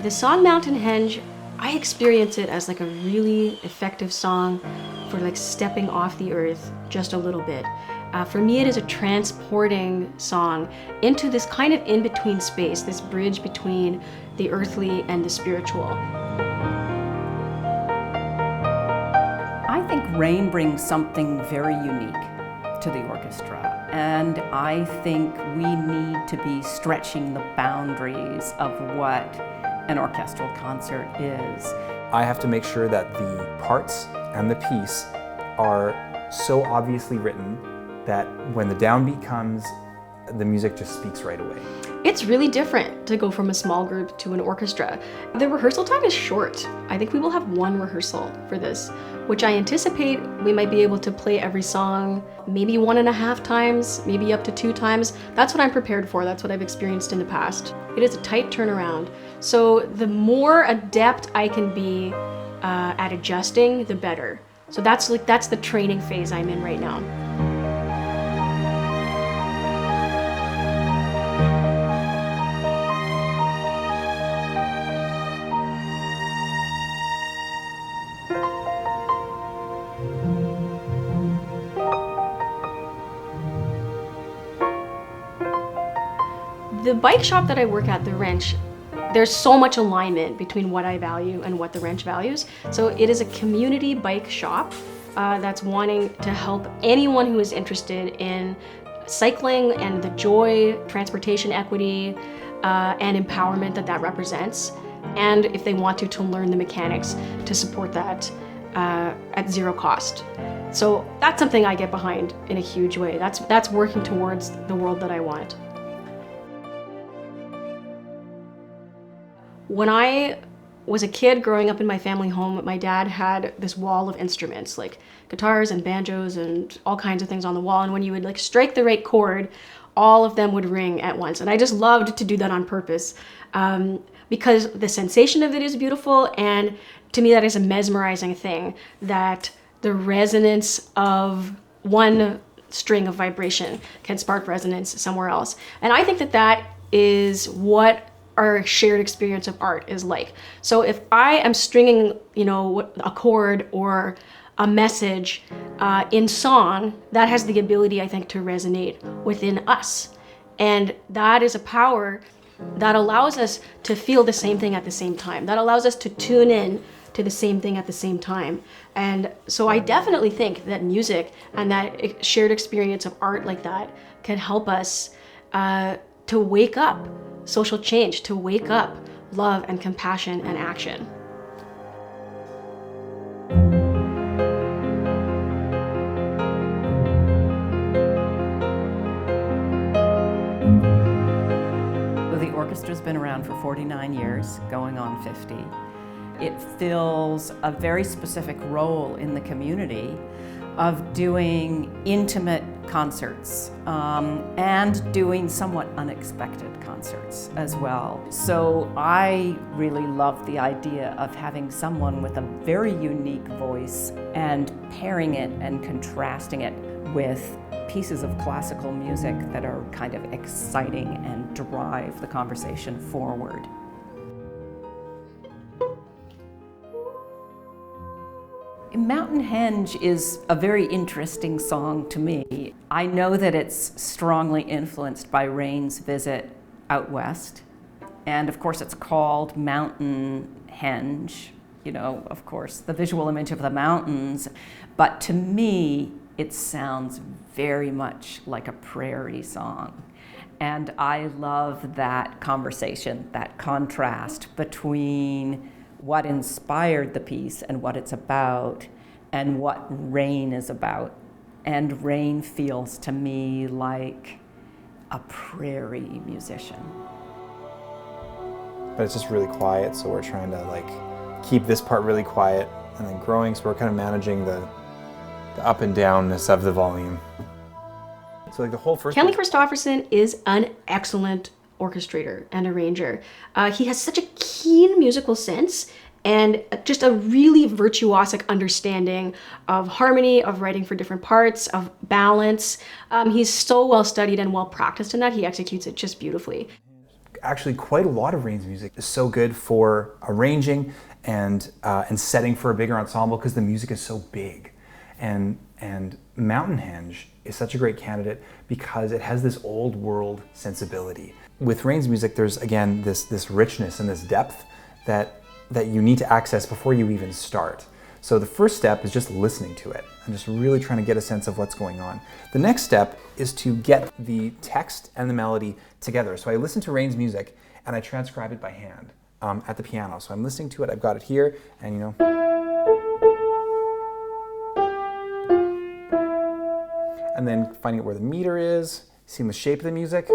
The song Mountain Henge, I experience it as like a really effective song for like stepping off the earth just a little bit. For me, it is a transporting song into this kind of in-between space, this bridge between the earthly and the spiritual. I think Raine brings something very unique to the orchestra, and I think we need to be stretching the boundaries of what an orchestral concert is. I have to make sure that the parts and the piece are so obviously written that when the downbeat comes, the music just speaks right away. It's really different to go from a small group to an orchestra. The rehearsal time is short. I think we will have one rehearsal for this, which I anticipate we might be able to play every song maybe 1.5 times, maybe up to 2 times. That's what I'm prepared for. That's what I've experienced in the past. It is a tight turnaround. So the more adept I can be at adjusting, the better. So that's the training phase I'm in right now. The bike shop that I work at, the Wrench, there's so much alignment between what I value and what the Wrench values. So it is a community bike shop that's wanting to help anyone who is interested in cycling and the joy, transportation equity, and empowerment that represents. And if they want to learn the mechanics to support that at zero cost. So that's something I get behind in a huge way. That's working towards the world that I want. When I was a kid growing up in my family home, my dad had this wall of instruments, like guitars and banjos and all kinds of things on the wall. And when you would like strike the right chord, all of them would ring at once. And I just loved to do that on purpose because the sensation of it is beautiful. And to me, that is a mesmerizing thing, that the resonance of one string of vibration can spark resonance somewhere else. And I think that is what our shared experience of art is like. So if I am stringing, a chord or a message in song, that has the ability, I think, to resonate within us. And that is a power that allows us to feel the same thing at the same time. That allows us to tune in to the same thing at the same time. And so I definitely think that music and that shared experience of art like that can help us to wake up social change, to wake up love and compassion and action. The orchestra's been around for 49 years, going on 50. It fills a very specific role in the community of doing intimate concerts and doing somewhat unexpected concerts as well. So I really love the idea of having someone with a very unique voice and pairing it and contrasting it with pieces of classical music that are kind of exciting and drive the conversation forward. Mountain Henge is a very interesting song to me. I know that it's strongly influenced by Raine's visit out west. And of course it's called Mountain Henge, of course, the visual image of the mountains. But to me, it sounds very much like a prairie song. And I love that conversation, that contrast between what inspired the piece and what it's about and what Raine is about. And Raine feels to me like a prairie musician. But it's just really quiet, so we're trying to keep this part really quiet and then growing, so we're kind of managing the up and downness of the volume. So the whole first... Kenley Christopherson is an excellent orchestrator and arranger. He has such a keen musical sense and just a really virtuosic understanding of harmony, of writing for different parts, of balance. He's so well studied and well practiced in that. He executes it just beautifully. Actually, quite a lot of Raine's music is so good for arranging and setting for a bigger ensemble because the music is so big. And Mountain Henge is such a great candidate because it has this old world sensibility. With Raine's music, there's again this richness and this depth that you need to access before you even start. So the first step is just listening to it and just really trying to get a sense of what's going on. The next step is to get the text and the melody together. So I listen to Raine's music and I transcribe it by hand at the piano. So I'm listening to it, I've got it here, and you know. And then finding out where the meter is, seeing the shape of the music.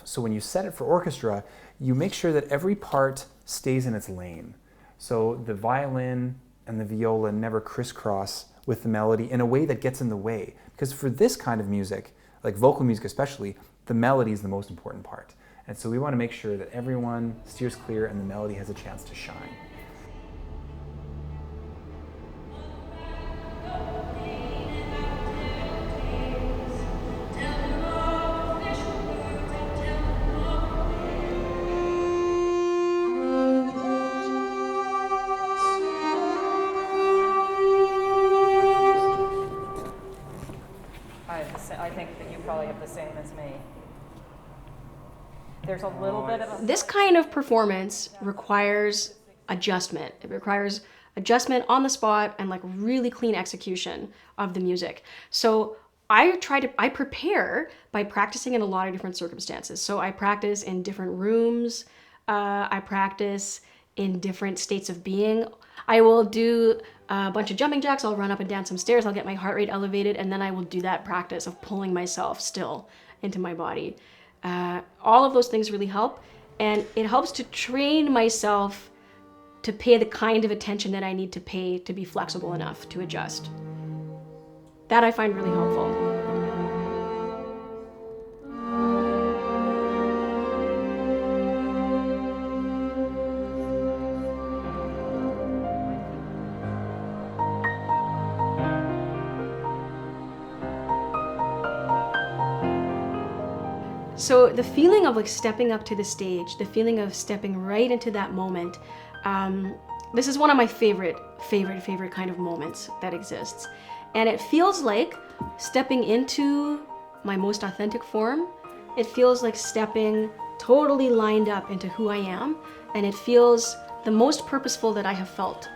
So when you set it for orchestra, you make sure that every part stays in its lane. So the violin and the viola never crisscross with the melody in a way that gets in the way. Because for this kind of music, like vocal music especially, the melody is the most important part. And so we want to make sure that everyone steers clear and the melody has a chance to shine. I think that you probably have the same as me. There's a little bit of a... This kind of performance requires adjustment. It requires adjustment on the spot and like really clean execution of the music. So I prepare by practicing in a lot of different circumstances. So I practice in different rooms. I practice in different states of being. I will do a bunch of jumping jacks. I'll run up and down some stairs. I'll get my heart rate elevated, and then I will do that practice of pulling myself still into my body. All of those things really help, and it helps to train myself to pay the kind of attention that I need to pay to be flexible enough to adjust. That I find really helpful. So the feeling of like stepping up to the stage, the feeling of stepping right into that moment, this is one of my favorite kind of moments that exists. And it feels like stepping into my most authentic form. It feels like stepping totally lined up into who I am. And it feels the most purposeful that I have felt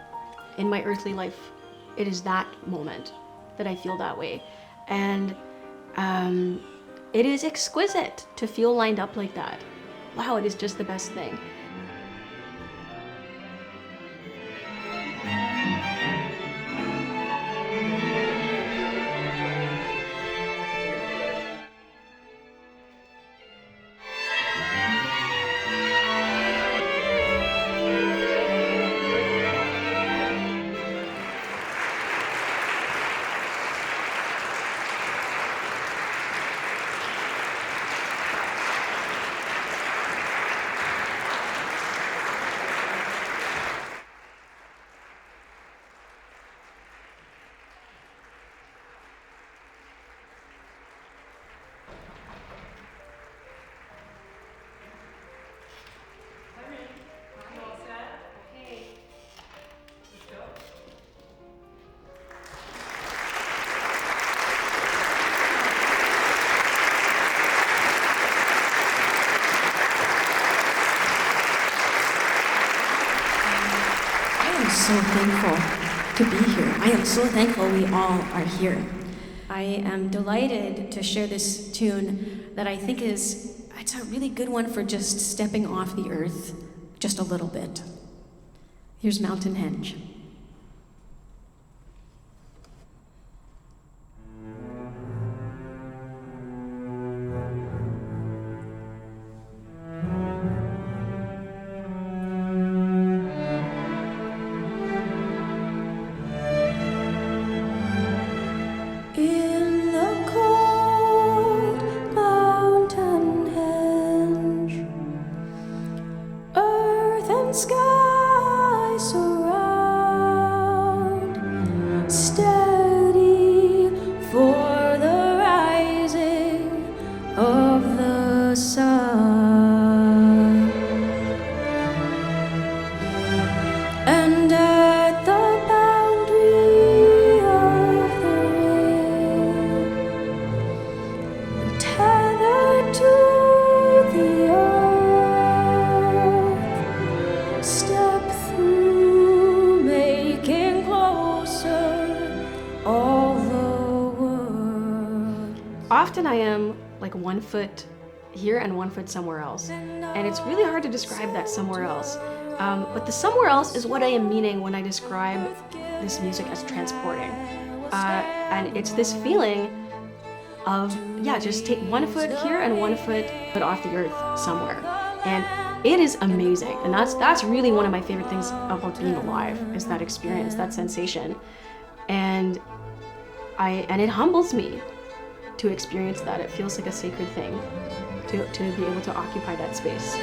in my earthly life. It is that moment that I feel that way. And it is exquisite to feel lined up like that. Wow, it is just the best thing. So thankful to be here. I am so thankful we all are here. I am delighted to share this tune that I think it's a really good one for just stepping off the earth just a little bit. Here's Mountain Henge. Sky surround. of the sun. And at the boundary of the ring, tethered to the earth, step through, making closer all the world. Often I am like 1 foot here and 1 foot somewhere else. And it's really hard to describe that somewhere else. But the somewhere else is what I am meaning when I describe this music as transporting. And it's this feeling of, yeah, just take 1 foot here and 1 foot off the earth somewhere. And it is amazing. And that's really one of my favorite things about being alive, is that experience, that sensation. And it humbles me to experience that. It feels like a sacred thing to be able to occupy that space.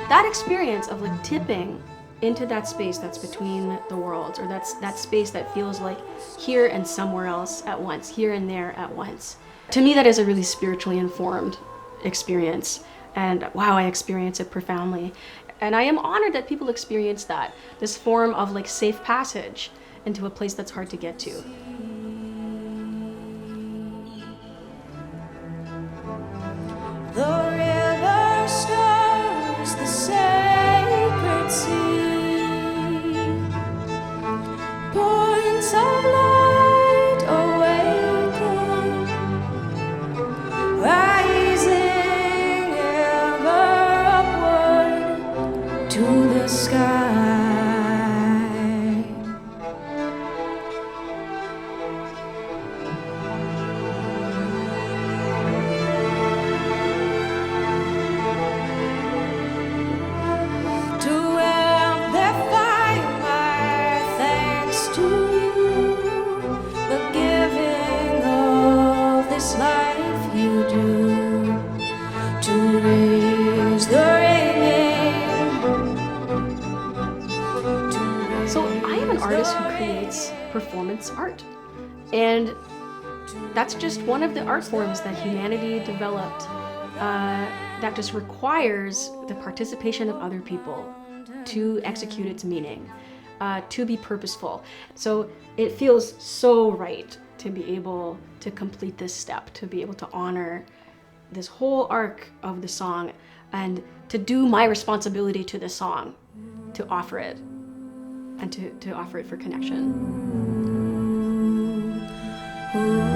That experience of like tipping into that space that's between the worlds, or that space that feels like here and somewhere else at once, here and there at once. To me, that is a really spiritually informed experience, and wow, I experience it profoundly. And I am honored that people experience that, this form of like safe passage into a place that's hard to get to. The river stirs the sacred sea, points of light awaken, rising ever upward to the sky. Performance art. And that's just one of the art forms that humanity developed that just requires the participation of other people to execute its meaning, to be purposeful. So it feels so right to be able to complete this step, to be able to honor this whole arc of the song, and to do my responsibility to the song, to offer it, and to offer it for connection. Ooh.